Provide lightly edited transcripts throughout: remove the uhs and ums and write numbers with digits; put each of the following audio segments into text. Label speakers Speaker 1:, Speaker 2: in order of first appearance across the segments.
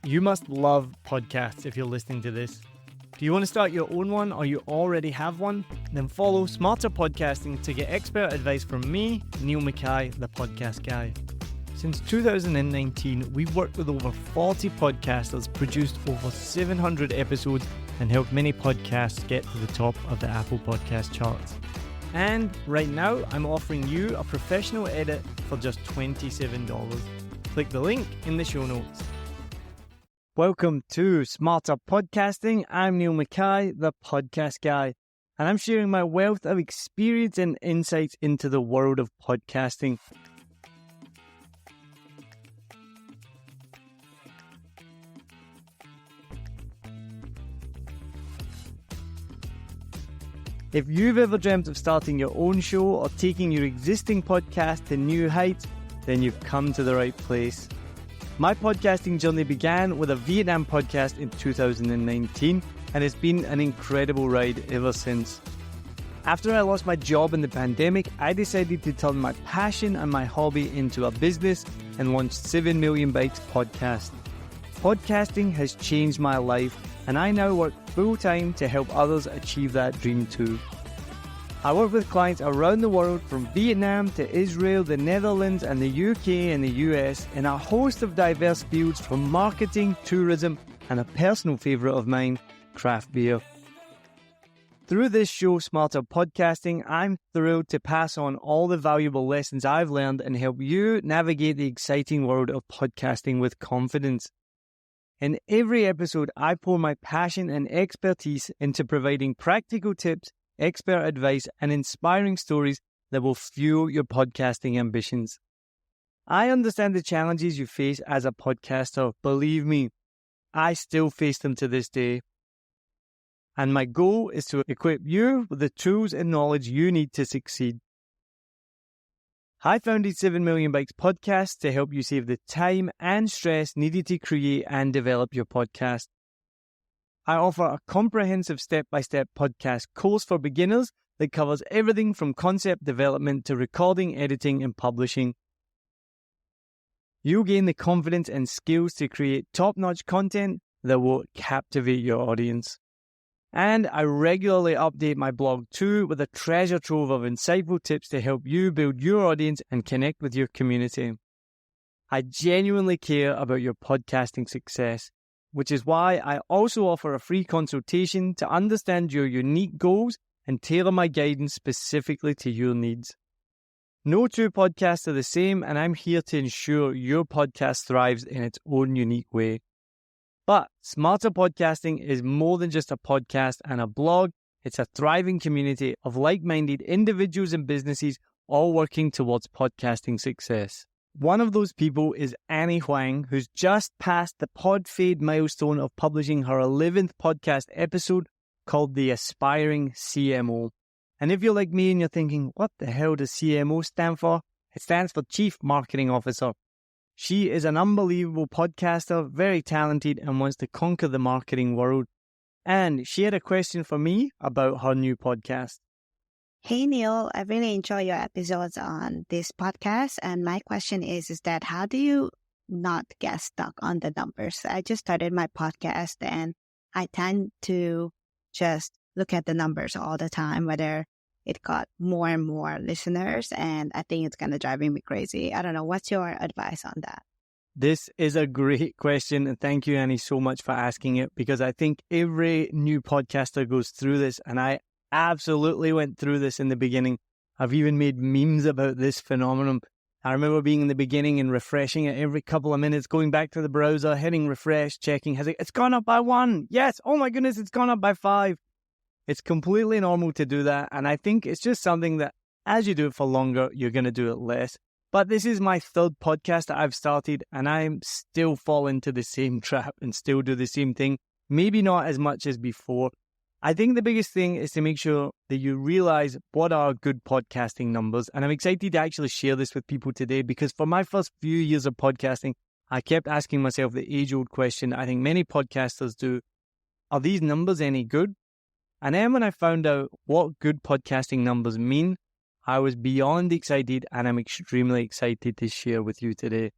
Speaker 1: You must love podcasts if you're listening to this. Do you want to start your own one or you already have one? Then follow Smarter Podcasting to get expert advice from me, Neil Mackay, the podcast guy. Since 2019, we've worked with over 40 podcasters, produced over 700 episodes, and helped many podcasts get to the top of the Apple Podcast charts. And right now, I'm offering you a professional edit for just $27. Click the link in the show notes. Welcome to Smarter Podcasting. I'm Neil Mackay, the podcast guy, and I'm sharing my wealth of experience and insights into the world of podcasting. If you've ever dreamt of starting your own show or taking your existing podcast to new heights, then you've come to the right place. My podcasting journey began with a Vietnam podcast in 2019, and it's been an incredible ride ever since. After I lost my job in the pandemic, I decided to turn my passion and my hobby into a business and launched 7 Million Bytes podcast. Podcasting has changed my life, and I now work full-time to help others achieve that dream too. I work with clients around the world, from Vietnam to Israel, the Netherlands and the UK and the US, in a host of diverse fields from marketing, tourism, and a personal favourite of mine, craft beer. Through this show, Smarter Podcasting, I'm thrilled to pass on all the valuable lessons I've learned and help you navigate the exciting world of podcasting with confidence. In every episode, I pour my passion and expertise into providing practical tips, expert advice, and inspiring stories that will fuel your podcasting ambitions. I understand the challenges you face as a podcaster. Believe me, I still face them to this day. And my goal is to equip you with the tools and knowledge you need to succeed. I founded 7 Million Bytes podcast to help you save the time and stress needed to create and develop your podcast. I offer a comprehensive step-by-step podcast course for beginners that covers everything from concept development to recording, editing, and publishing. You'll gain the confidence and skills to create top-notch content that will captivate your audience. And I regularly update my blog too with a treasure trove of insightful tips to help you build your audience and connect with your community. I genuinely care about your podcasting success, which is why I also offer a free consultation to understand your unique goals and tailor my guidance specifically to your needs. No two podcasts are the same, and I'm here to ensure your podcast thrives in its own unique way. But Smarter Podcasting is more than just a podcast and a blog. It's a thriving community of like-minded individuals and businesses all working towards podcasting success. One of those people is Annie Huang, who's just passed the PodFade milestone of publishing her 11th podcast episode called The Aspiring CMO. And if you're like me and you're thinking, what the hell does CMO stand for? It stands for Chief Marketing Officer. She is an unbelievable podcaster, very talented, and wants to conquer the marketing world. And she had a question for me about her new podcast.
Speaker 2: Hey Neil, I really enjoy your episodes on this podcast, and my question is that how do you not get stuck on the numbers? I just started my podcast and I tend to just look at the numbers all the time, whether it got more and more listeners, and I think it's kind of driving me crazy. I don't know. What's your advice on that?
Speaker 1: This is a great question, and thank you, Annie, so much for asking it, because I think every new podcaster goes through this, and I absolutely went through this in the beginning. I've even made memes about this phenomenon. I remember being in the beginning and refreshing it every couple of minutes, going back to the browser, hitting refresh, checking, it's gone up by 1. Yes, oh my goodness, it's gone up by 5. It's completely normal to do that, and I think it's just something that as you do it for longer, you're going to do it less. But this is my 3rd podcast that I've started, and I'm still fall into the same trap and still do the same thing. Maybe not as much as before. I think the biggest thing is to make sure that you realize what are good podcasting numbers. And I'm excited to actually share this with people today, because for my first few years of podcasting, I kept asking myself the age-old question I think many podcasters do: are these numbers any good? And then when I found out what good podcasting numbers mean, I was beyond excited, and I'm extremely excited to share with you today.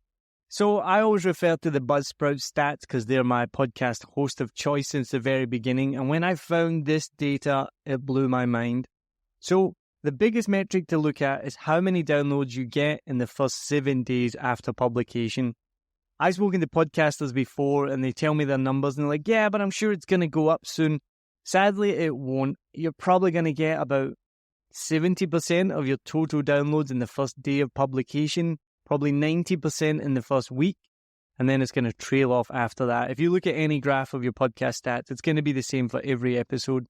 Speaker 1: So I always refer to the Buzzsprout stats because they're my podcast host of choice since the very beginning. And when I found this data, it blew my mind. So the biggest metric to look at is how many downloads you get in the first 7 days after publication. I've spoken to podcasters before and they tell me their numbers and they're like, yeah, but I'm sure it's going to go up soon. Sadly, it won't. You're probably going to get about 70% of your total downloads in the first day of publication, probably 90% in the first week, and then it's going to trail off after that. If you look at any graph of your podcast stats, it's going to be the same for every episode.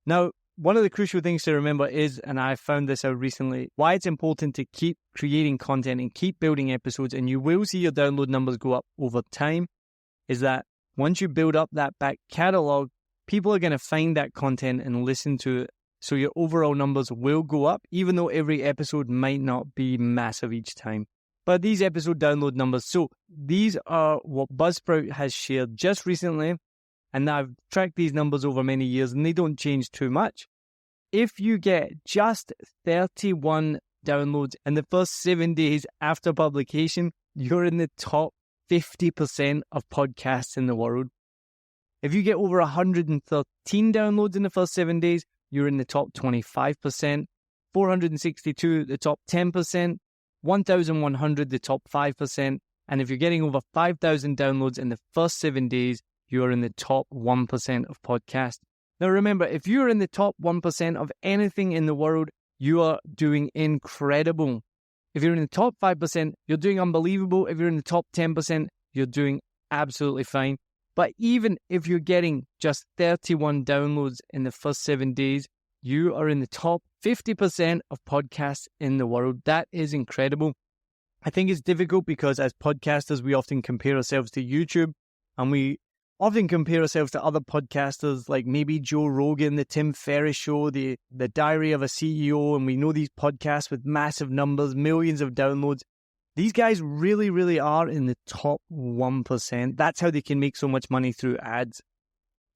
Speaker 1: Now, one of the crucial things to remember is, and I found this out recently, why it's important to keep creating content and keep building episodes, and you will see your download numbers go up over time, is that once you build up that back catalog, people are going to find that content and listen to it. So your overall numbers will go up, even though every episode might not be massive each time. But these episode download numbers, so these are what Buzzsprout has shared just recently, and I've tracked these numbers over many years, and they don't change too much. If you get just 31 downloads in the first 7 days after publication, you're in the top 50% of podcasts in the world. If you get over 113 downloads in the first 7 days, you're in the top 25%, 462, the top 10%, 1,100, the top 5%, and if you're getting over 5,000 downloads in the first 7 days, you're in the top 1% of podcasts. Now remember, if you're in the top 1% of anything in the world, you are doing incredible. If you're in the top 5%, you're doing unbelievable. If you're in the top 10%, you're doing absolutely fine. But even if you're getting just 31 downloads in the first 7 days, you are in the top 50% of podcasts in the world. That is incredible. I think it's difficult because as podcasters, we often compare ourselves to YouTube, and we often compare ourselves to other podcasters like maybe Joe Rogan, the Tim Ferriss Show, the Diary of a CEO, and we know these podcasts with massive numbers, millions of downloads. These guys really, really are in the top 1%. That's how they can make so much money through ads.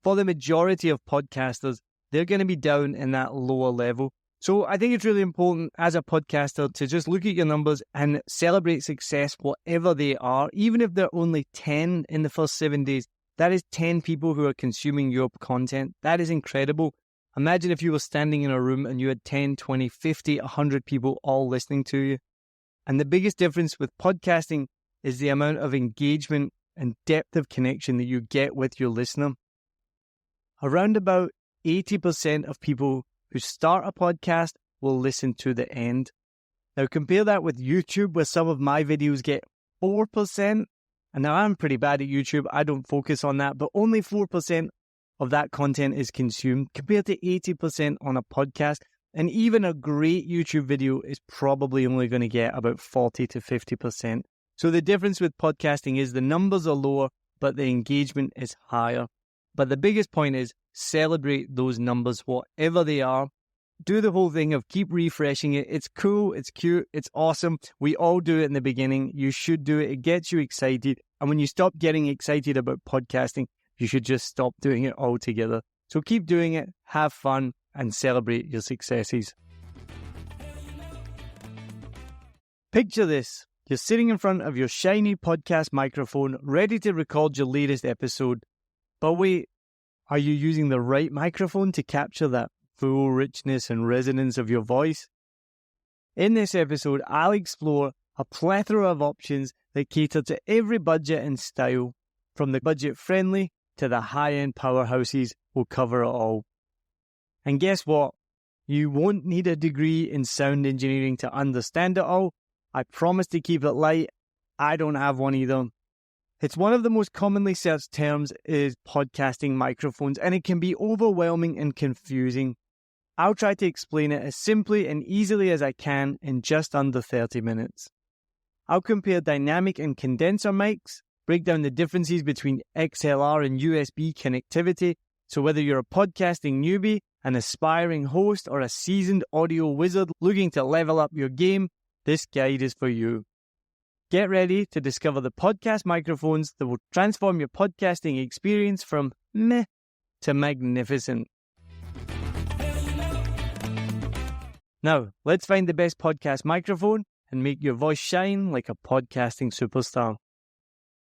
Speaker 1: For the majority of podcasters, they're going to be down in that lower level. So I think it's really important as a podcaster to just look at your numbers and celebrate success, whatever they are. Even if they're only 10 in the first 7 days, that is 10 people who are consuming your content. That is incredible. Imagine if you were standing in a room and you had 10, 20, 50, 100 people all listening to you. And the biggest difference with podcasting is the amount of engagement and depth of connection that you get with your listener. Around about 80% of people who start a podcast will listen to the end. Now compare that with YouTube, where some of my videos get 4%. And now I'm pretty bad at YouTube. I don't focus on that, but only 4% of that content is consumed compared to 80% on a podcast. And even a great YouTube video is probably only going to get about 40 to 50%. So the difference with podcasting is the numbers are lower, but the engagement is higher. But the biggest point is celebrate those numbers, whatever they are. Do the whole thing of keep refreshing it. It's cool, it's cute, it's awesome. We all do it in the beginning. You should do it. It gets you excited. And when you stop getting excited about podcasting, you should just stop doing it altogether. So keep doing it, have fun, and celebrate your successes. Picture this. You're sitting in front of your shiny podcast microphone, ready to record your latest episode. But wait, are you using the right microphone to capture that full richness and resonance of your voice? In this episode, I'll explore a plethora of options that cater to every budget and style. From the budget-friendly to the high-end powerhouses, we'll cover it all. And guess what? You won't need a degree in sound engineering to understand it all. I promise to keep it light. I don't have one either. It's one of the most commonly searched terms is podcasting microphones, and it can be overwhelming and confusing. I'll try to explain it as simply and easily as I can in just under 30 minutes. I'll compare dynamic and condenser mics, break down the differences between XLR and USB connectivity, so whether you're a podcasting newbie, an aspiring host, or a seasoned audio wizard looking to level up your game, this guide is for you. Get ready to discover the podcast microphones that will transform your podcasting experience from meh to magnificent. Now, let's find the best podcast microphone and make your voice shine like a podcasting superstar.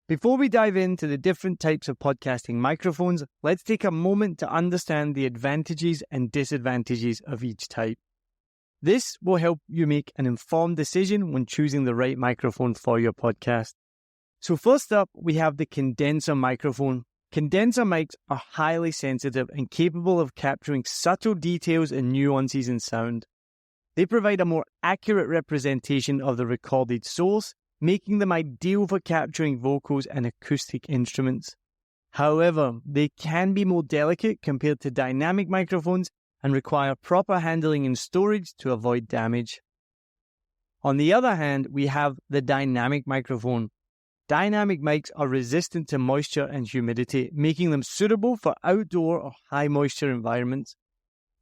Speaker 1: Before we dive into the different types of podcasting microphones, let's take a moment to understand the advantages and disadvantages of each type. This will help you make an informed decision when choosing the right microphone for your podcast. So first up, we have the condenser microphone. Condenser mics are highly sensitive and capable of capturing subtle details and nuances in sound. They provide a more accurate representation of the recorded source, making them ideal for capturing vocals and acoustic instruments. However, they can be more delicate compared to dynamic microphones and require proper handling and storage to avoid damage. On the other hand, we have the dynamic microphone. Dynamic mics are resistant to moisture and humidity, making them suitable for outdoor or high moisture environments.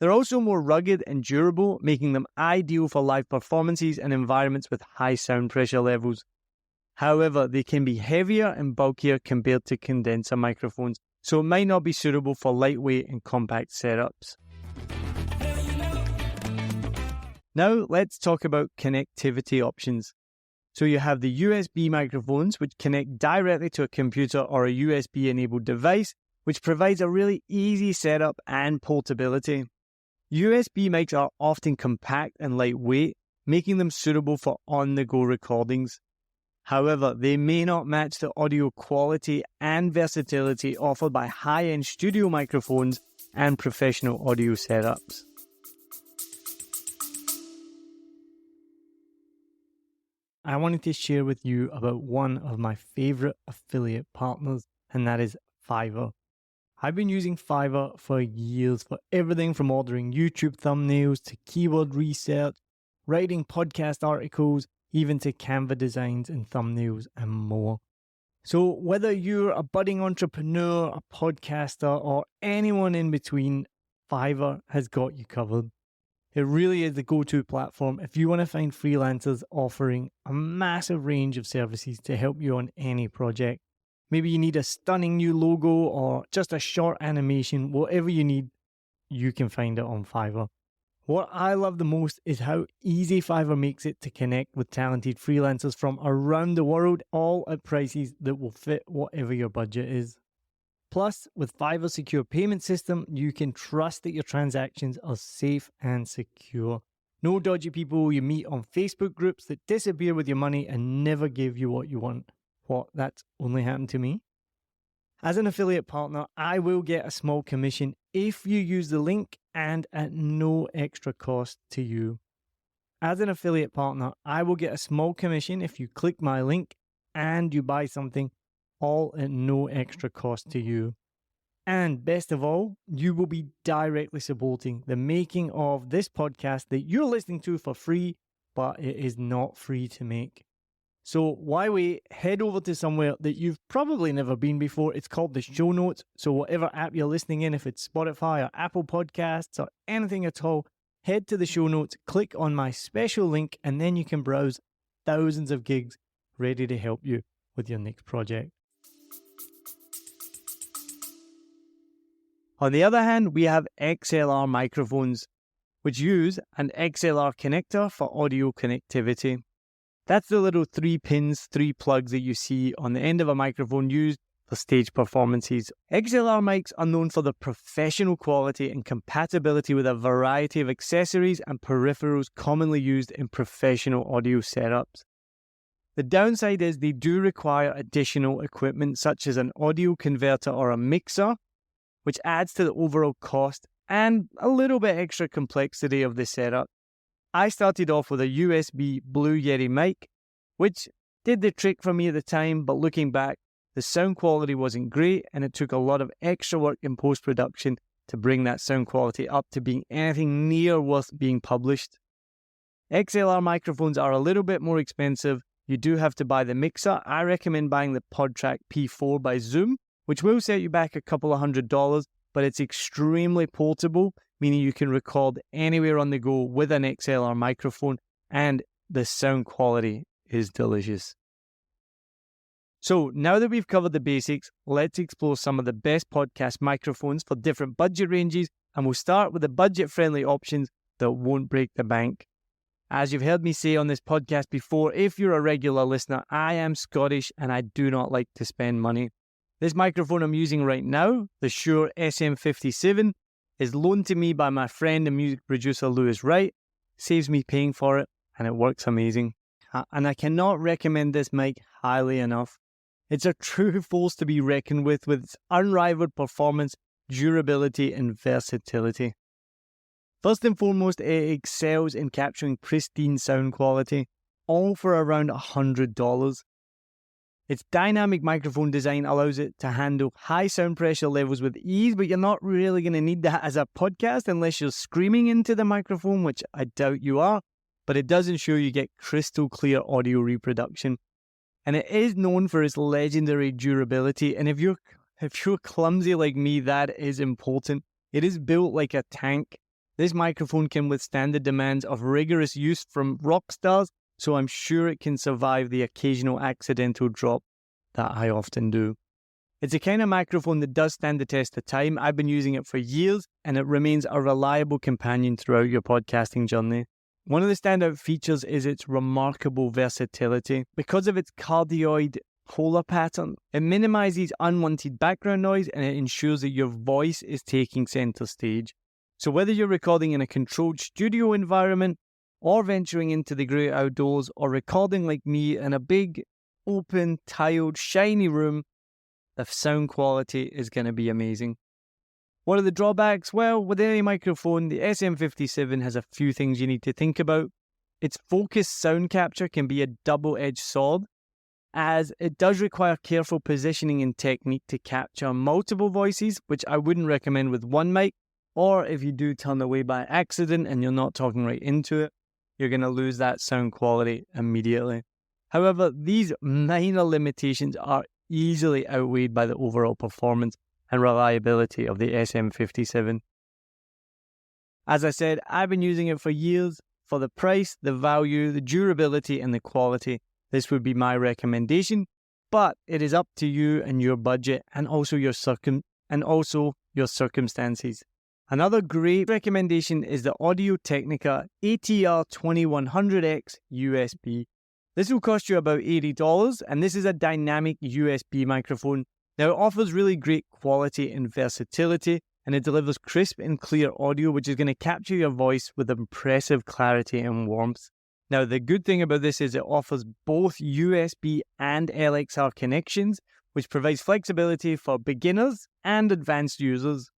Speaker 1: They're also more rugged and durable, making them ideal for live performances and environments with high sound pressure levels. However, they can be heavier and bulkier compared to condenser microphones, so it might not be suitable for lightweight and compact setups. Now let's talk about connectivity options. So you have the USB microphones, which connect directly to a computer or a USB-enabled device, which provides a really easy setup and portability. USB mics are often compact and lightweight, making them suitable for on-the-go recordings. However, they may not match the audio quality and versatility offered by high-end studio microphones and professional audio setups. I wanted to share with you about one of my favorite affiliate partners, and that is Fiverr. I've been using Fiverr for years for everything from ordering YouTube thumbnails to keyword research, writing podcast articles, even to Canva designs and thumbnails and more. So whether you're a budding entrepreneur, a podcaster, or anyone in between, Fiverr has got you covered. It really is the go-to platform if you want to find freelancers offering a massive range of services to help you on any project. Maybe you need a stunning new logo or just a short animation, whatever you need, you can find it on Fiverr. What I love the most is how easy Fiverr makes it to connect with talented freelancers from around the world, all at prices that will fit whatever your budget is. Plus, with Fiverr's secure payment system, you can trust that your transactions are safe and secure. No dodgy people you meet on Facebook groups that disappear with your money and never give you what you want. What, that's only happened to me? As an affiliate partner, I will get a small commission if you use the link and at no extra cost to you. As an affiliate partner, I will get a small commission if you click my link and you buy something, all at no extra cost to you. And best of all, you will be directly supporting the making of this podcast that you're listening to for free, but it is not free to make. So why wait? Head over to somewhere that you've probably never been before. It's called the show notes. So whatever app you're listening in, if it's Spotify or Apple Podcasts or anything at all, head to the show notes, click on my special link, and then you can browse thousands of gigs ready to help you with your next project. On the other hand, we have XLR microphones, which use an XLR connector for audio connectivity. That's the little 3 pins, 3 plugs that you see on the end of a microphone used for stage performances. XLR mics are known for their professional quality and compatibility with a variety of accessories and peripherals commonly used in professional audio setups. The downside is they do require additional equipment such as an audio converter or a mixer, which adds to the overall cost and a little bit extra complexity of the setup. I started off with a USB Blue Yeti mic, which did the trick for me at the time, but looking back, the sound quality wasn't great and it took a lot of extra work in post-production to bring that sound quality up to being anything near worth being published. XLR microphones are a little bit more expensive. You do have to buy the mixer. I recommend buying the PodTrack P4 by Zoom, which will set you back a couple of $100, but it's extremely portable, meaning you can record anywhere on the go with an XLR microphone, and the sound quality is delicious. So now that we've covered the basics, let's explore some of the best podcast microphones for different budget ranges, and we'll start with the budget-friendly options that won't break the bank. As you've heard me say on this podcast before, if you're a regular listener, I am Scottish and I do not like to spend money. This microphone I'm using right now, the Shure SM7B, is loaned to me by my friend and music producer Lewis Wright, saves me paying for it, and it works amazing. And I cannot recommend this mic highly enough. It's a true force to be reckoned with its unrivaled performance, durability, and versatility. First and foremost, it excels in capturing pristine sound quality, all for around $100. Its dynamic microphone design allows it to handle high sound pressure levels with ease, but you're not really going to need that as a podcast unless you're screaming into the microphone, which I doubt you are, but it does ensure you get crystal clear audio reproduction. And it is known for its legendary durability, and if you're clumsy like me, that is important. It is built like a tank. This microphone can withstand the demands of rigorous use from rock stars, so I'm sure it can survive the occasional accidental drop that I often do. It's a kind of microphone that does stand the test of time. I've been using it for years, and it remains a reliable companion throughout your podcasting journey. One of the standout features is its remarkable versatility. Because of its cardioid polar pattern, it minimizes unwanted background noise and it ensures that your voice is taking center stage. So whether you're recording in a controlled studio environment or venturing into the great outdoors or recording like me in a big, open, tiled, shiny room, the sound quality is going to be amazing. What are the drawbacks? Well, with any microphone, the SM7B has a few things you need to think about. Its focused sound capture can be a double-edged sword, as it does require careful positioning and technique to capture multiple voices, which I wouldn't recommend with one mic, or if you do turn away by accident and you're not talking right into it, you're going to lose that sound quality immediately. However, these minor limitations are easily outweighed by the overall performance and reliability of the SM7B. As I said, I've been using it for years. For the price, the value, the durability, and the quality, this would be my recommendation, but it is up to you and your budget and also your circumstances. Another great recommendation is the Technica AT2020X USB. This will cost you about $80, and this is a dynamic USB microphone. Now, it offers really great quality and versatility, and it delivers crisp and clear audio, which is going to capture your voice with impressive clarity and warmth. Now, the good thing about this is it offers both USB and LXR connections, which provides flexibility for beginners and advanced users.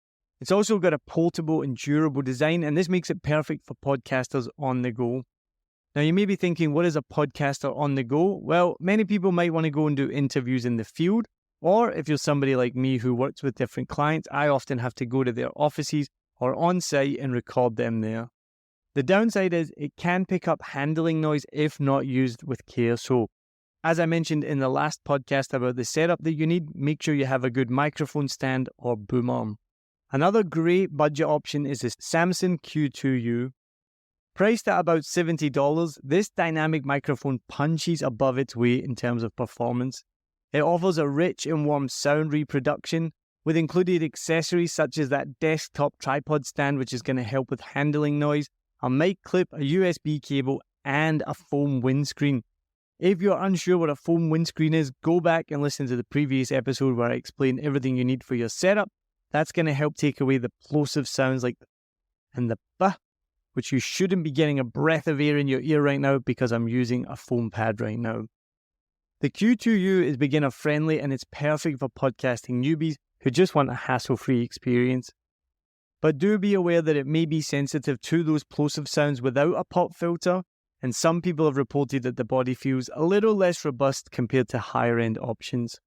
Speaker 1: It's also got a portable and durable design, and this makes it perfect for podcasters on the go. Now, you may be thinking, what is a podcaster on the go? Well, many people might want to go and do interviews in the field, or if you're somebody like me who works with different clients, I often have to go to their offices or on site and record them there. The downside is it can pick up handling noise if not used with care. So, as I mentioned in the last podcast about the setup that you need, make sure you have a good microphone stand or boom arm. Another great budget option is the Samson Q2U. Priced at about $70, this dynamic microphone punches above its weight in terms of performance. It offers a rich and warm sound reproduction with included accessories such as that desktop tripod stand, which is going to help with handling noise, a mic clip, a USB cable, and a foam windscreen. If you're unsure what a foam windscreen is, go back and listen to the previous episode where I explain everything you need for your setup. That's going to help take away the plosive sounds like and the "bah," which you shouldn't be getting a breath of air in your ear right now because I'm using a foam pad right now. The Q2U is beginner friendly and it's perfect for podcasting newbies who just want a hassle-free experience. But do be aware that it may be sensitive to those plosive sounds without a pop filter, and some people have reported that the body feels a little less robust compared to higher-end options.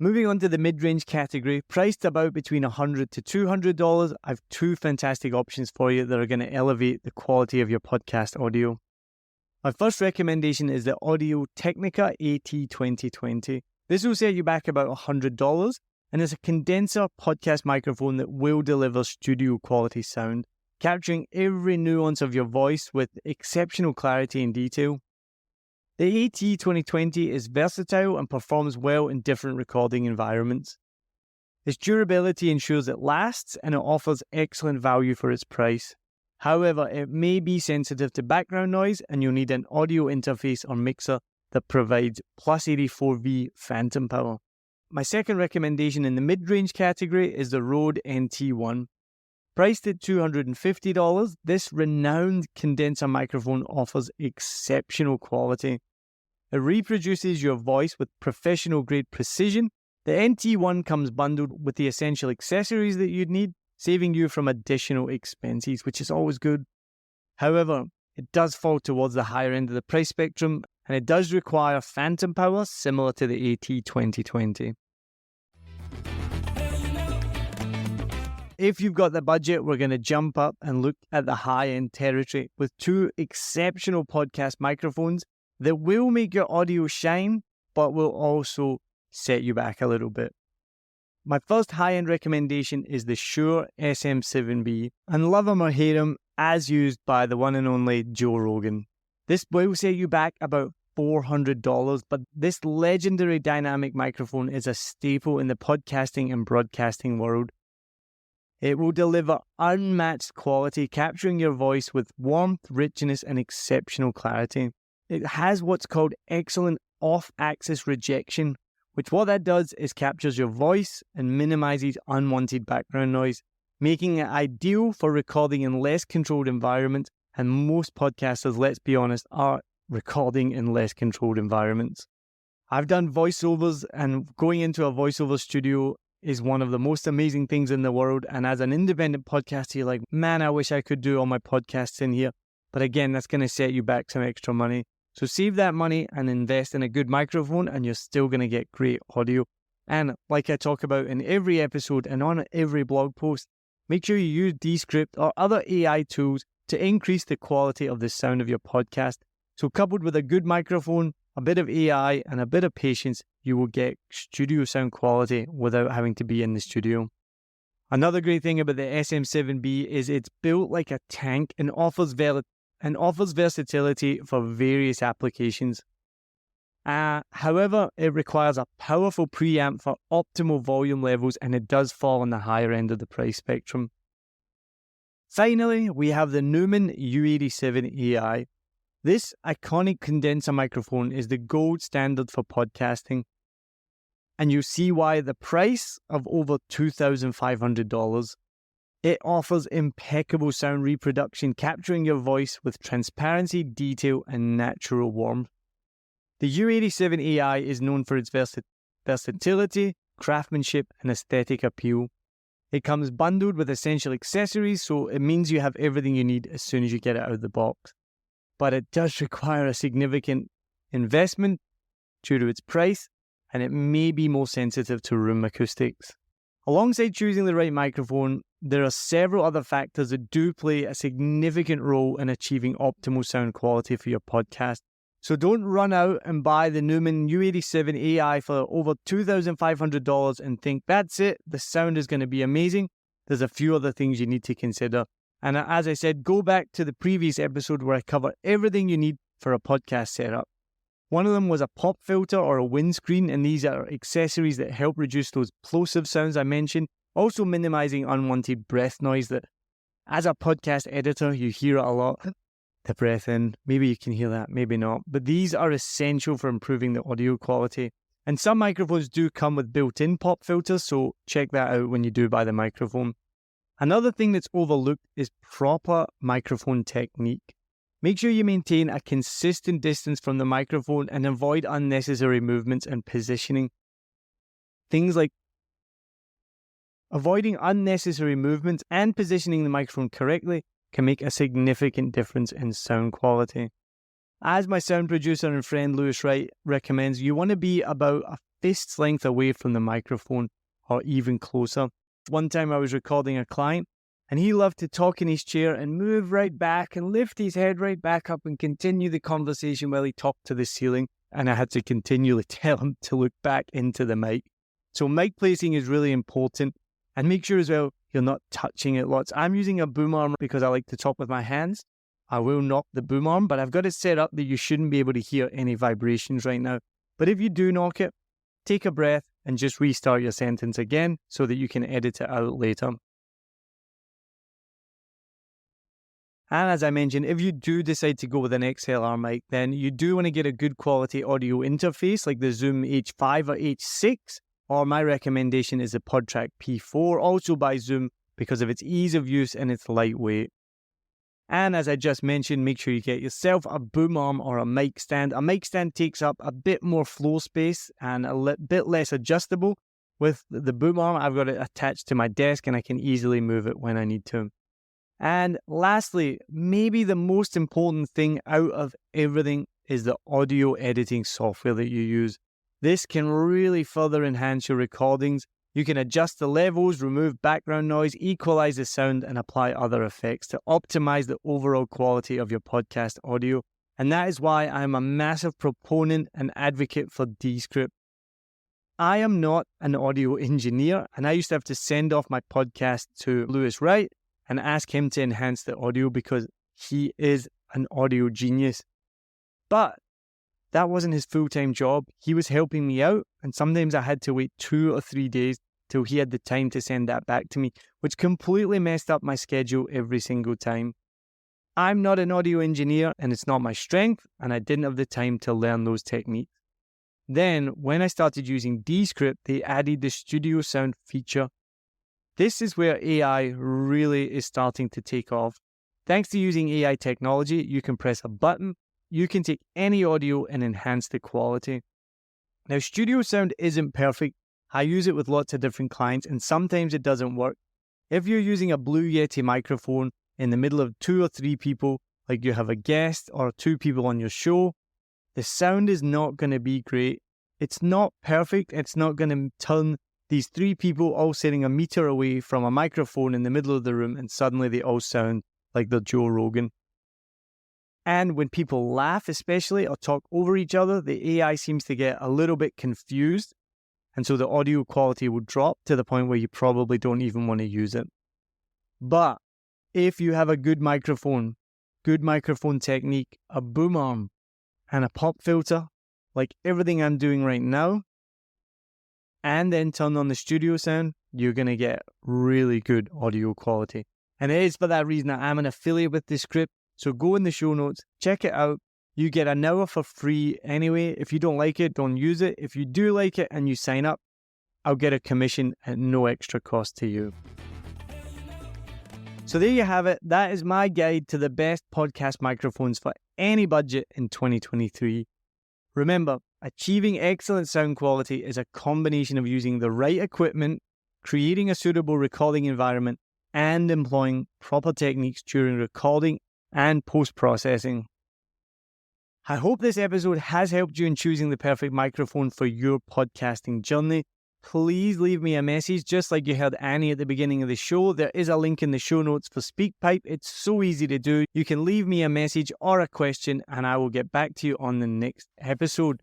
Speaker 1: Moving on to the mid-range category, priced about between $100 to $200, I have two fantastic options for you that are going to elevate the quality of your podcast audio. My first recommendation is the Technica AT2020. This will set you back about $100, and it's a condenser podcast microphone that will deliver studio quality sound, capturing every nuance of your voice with exceptional clarity and detail. The AT2020 is versatile and performs well in different recording environments. Its durability ensures it lasts, and it offers excellent value for its price. However, it may be sensitive to background noise and you'll need an audio interface or mixer that provides plus 84V phantom power. My second recommendation in the mid-range category is the Rode NT1. Priced at $250, this renowned condenser microphone offers exceptional quality. It reproduces your voice with professional-grade precision. The NT1 comes bundled with the essential accessories that you'd need, saving you from additional expenses, which is always good. However, it does fall towards the higher end of the price spectrum, and it does require phantom power similar to the AT2020. If you've got the budget, we're going to jump up and look at the high-end territory with two exceptional podcast microphones that will make your audio shine, but will also set you back a little bit. My first high-end recommendation is the Shure SM7B, and love him or hate him, as used by the one and only Joe Rogan. This will set you back about $400, but this legendary dynamic microphone is a staple in the podcasting and broadcasting world. It will deliver unmatched quality, capturing your voice with warmth, richness, and exceptional clarity. It has what's called excellent off-axis rejection, which what that does is captures your voice and minimizes unwanted background noise, making it ideal for recording in less controlled environments, and most podcasters, let's be honest, are recording in less controlled environments. I've done voiceovers, and going into a voiceover studio is one of the most amazing things in the world. And as an independent podcaster, you're like, man, I wish I could do all my podcasts in here. But again, that's going to set you back some extra money. So save that money and invest in a good microphone, and you're still going to get great audio. And like I talk about in every episode and on every blog post, make sure you use Descript or other AI tools to increase the quality of the sound of your podcast. So coupled with a good microphone, a bit of AI, and a bit of patience, you will get studio sound quality without having to be in the studio. Another great thing about the SM7B is it's built like a tank and offers versatility for various applications. However, it requires a powerful preamp for optimal volume levels, and it does fall on the higher end of the price spectrum. Finally, we have the Neumann U87Ei. This iconic condenser microphone is the gold standard for podcasting, and you see why the price of over $2,500. It offers impeccable sound reproduction, capturing your voice with transparency, detail, and natural warmth. The U87Ei is known for its versatility, craftsmanship, and aesthetic appeal. It comes bundled with essential accessories, so it means you have everything you need as soon as you get it out of the box. But it does require a significant investment due to its price, and it may be more sensitive to room acoustics. Alongside choosing the right microphone, there are several other factors that do play a significant role in achieving optimal sound quality for your podcast. So don't run out and buy the Neumann U87Ei for over $2,500 and think, that's it, the sound is going to be amazing. There's a few other things you need to consider. And as I said, go back to the previous episode where I cover everything you need for a podcast setup. One of them was a pop filter or a windscreen, and these are accessories that help reduce those plosive sounds I mentioned, also minimizing unwanted breath noise that, as a podcast editor, you hear it a lot. The breath in, maybe you can hear that, maybe not. But these are essential for improving the audio quality. And some microphones do come with built-in pop filters, so check that out when you do buy the microphone. Another thing that's overlooked is proper microphone technique. Make sure you maintain a consistent distance from the microphone and avoid unnecessary movements and positioning. Things like avoiding unnecessary movements and positioning the microphone correctly can make a significant difference in sound quality. As my sound producer and friend Lewis Wright recommends, you want to be about a fist's length away from the microphone or even closer. One time I was recording a client, and he loved to talk in his chair and move right back and lift his head right back up and continue the conversation while he talked to the ceiling, and I had to continually tell him to look back into the mic. So mic placing is really important, and make sure as well you're not touching it lots. I'm using a boom arm because I like to talk with my hands. I will knock the boom arm, but I've got it set up that you shouldn't be able to hear any vibrations right now. But if you do knock it, take a breath and just restart your sentence again so that you can edit it out later. And as I mentioned, if you do decide to go with an XLR mic, then you do want to get a good quality audio interface like the Zoom H5 or H6, or my recommendation is the PodTrack P4, also by Zoom, because of its ease of use and its lightweight. And as I just mentioned, make sure you get yourself a boom arm or a mic stand. A mic stand takes up a bit more floor space and a bit less adjustable. With the boom arm, I've got it attached to my desk and I can easily move it when I need to. And lastly, maybe the most important thing out of everything is the audio editing software that you use. This can really further enhance your recordings. You can adjust the levels, remove background noise, equalize the sound, and apply other effects to optimize the overall quality of your podcast audio. And that is why I'm a massive proponent and advocate for Descript. I am not an audio engineer, and I used to have to send off my podcast to Lewis Wright and ask him to enhance the audio because he is an audio genius. But that wasn't his full-time job. He was helping me out, and sometimes I had to wait 2 or 3 days till he had the time to send that back to me, which completely messed up my schedule every single time. I'm not an audio engineer, and it's not my strength, and I didn't have the time to learn those techniques. Then, when I started using Descript, they added the studio sound feature. This is where AI really is starting to take off. Thanks to using AI technology, you can press a button, you can take any audio and enhance the quality. Now, studio sound isn't perfect. I use it with lots of different clients and sometimes it doesn't work. If you're using a Blue Yeti microphone in the middle of 2 or 3 people, like you have a guest or 2 people on your show, the sound is not going to be great. It's not perfect. It's not going to turn these 3 people all sitting a meter away from a microphone in the middle of the room and suddenly they all sound like they're Joe Rogan. And when people laugh especially or talk over each other, the AI seems to get a little bit confused. And so the audio quality will drop to the point where you probably don't even want to use it. But if you have a good microphone technique, a boom arm, and a pop filter, like everything I'm doing right now, and then turn on the studio sound, you're going to get really good audio quality. And it is for that reason that I'm an affiliate with Descript. So go in the show notes, check it out. You get an hour for free anyway. If you don't like it, don't use it. If you do like it and you sign up, I'll get a commission at no extra cost to you. So there you have it. That is my guide to the best podcast microphones for any budget in 2023. Remember, achieving excellent sound quality is a combination of using the right equipment, creating a suitable recording environment, and employing proper techniques during recording and post-processing. I hope this episode has helped you in choosing the perfect microphone for your podcasting journey. Please leave me a message, just like you heard Annie at the beginning of the show. There is a link in the show notes for SpeakPipe. It's so easy to do. You can leave me a message or a question, and I will get back to you on the next episode.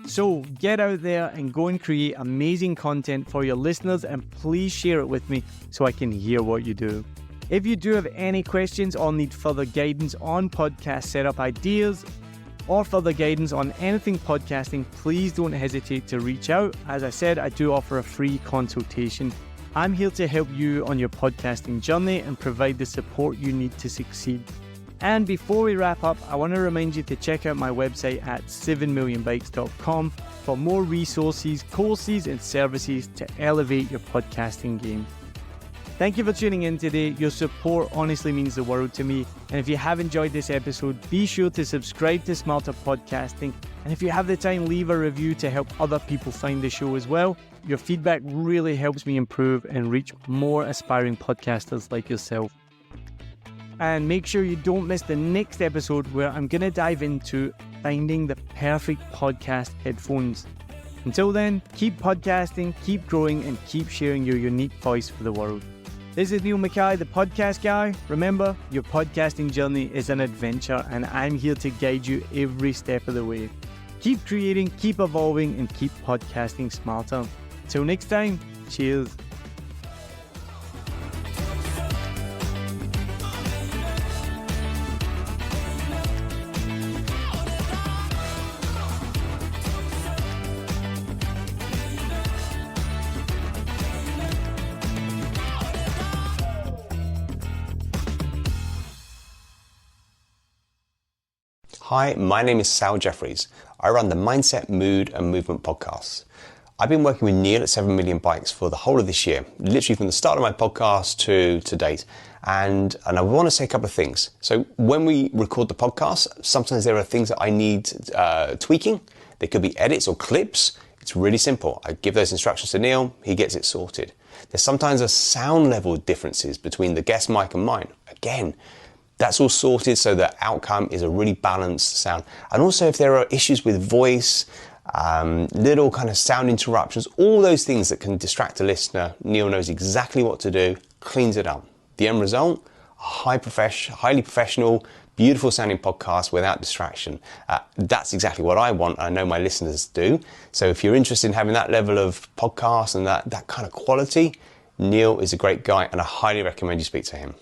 Speaker 1: So get out there and go and create amazing content for your listeners, and please share it with me so I can hear what you do. If you do have any questions or need further guidance on podcast setup ideas or further guidance on anything podcasting, please don't hesitate to reach out. As I said, I do offer a free consultation. I'm here to help you on your podcasting journey and provide the support you need to succeed. And before we wrap up, I want to remind you to check out my website at 7millionbytes.com for more resources, courses, and services to elevate your podcasting game. Thank you for tuning in today. Your support honestly means the world to me. And if you have enjoyed this episode, be sure to subscribe to Smarter Podcasting. And if you have the time, leave a review to help other people find the show as well. Your feedback really helps me improve and reach more aspiring podcasters like yourself. And make sure you don't miss the next episode where I'm going to dive into finding the perfect podcast headphones. Until then, keep podcasting, keep growing, and keep sharing your unique voice for the world. This is Neil Mackay, the podcast guy. Remember, your podcasting journey is an adventure, and I'm here to guide you every step of the way. Keep creating, keep evolving, and keep podcasting smarter. Till next time, cheers.
Speaker 3: Hi, my name is Sal Jeffries. I run the Mindset, Mood and Movement podcasts. I've been working with Neil at 7 Million Bikes for the whole of this year, literally from the start of my podcast to date. And I want to say a couple of things. So when we record the podcast, sometimes there are things that I need tweaking. There could be edits or clips. It's really simple. I give those instructions to Neil, he gets it sorted. There's sometimes a sound level differences between the guest mic and mine. Again, that's all sorted so the outcome is a really balanced sound. And also if there are issues with voice, little kind of sound interruptions, all those things that can distract a listener, Neil knows exactly what to do, cleans it up. The end result, a highly professional, beautiful sounding podcast without distraction. That's exactly what I want. I know my listeners do. So if you're interested in having that level of podcast and that kind of quality, Neil is a great guy and I highly recommend you speak to him.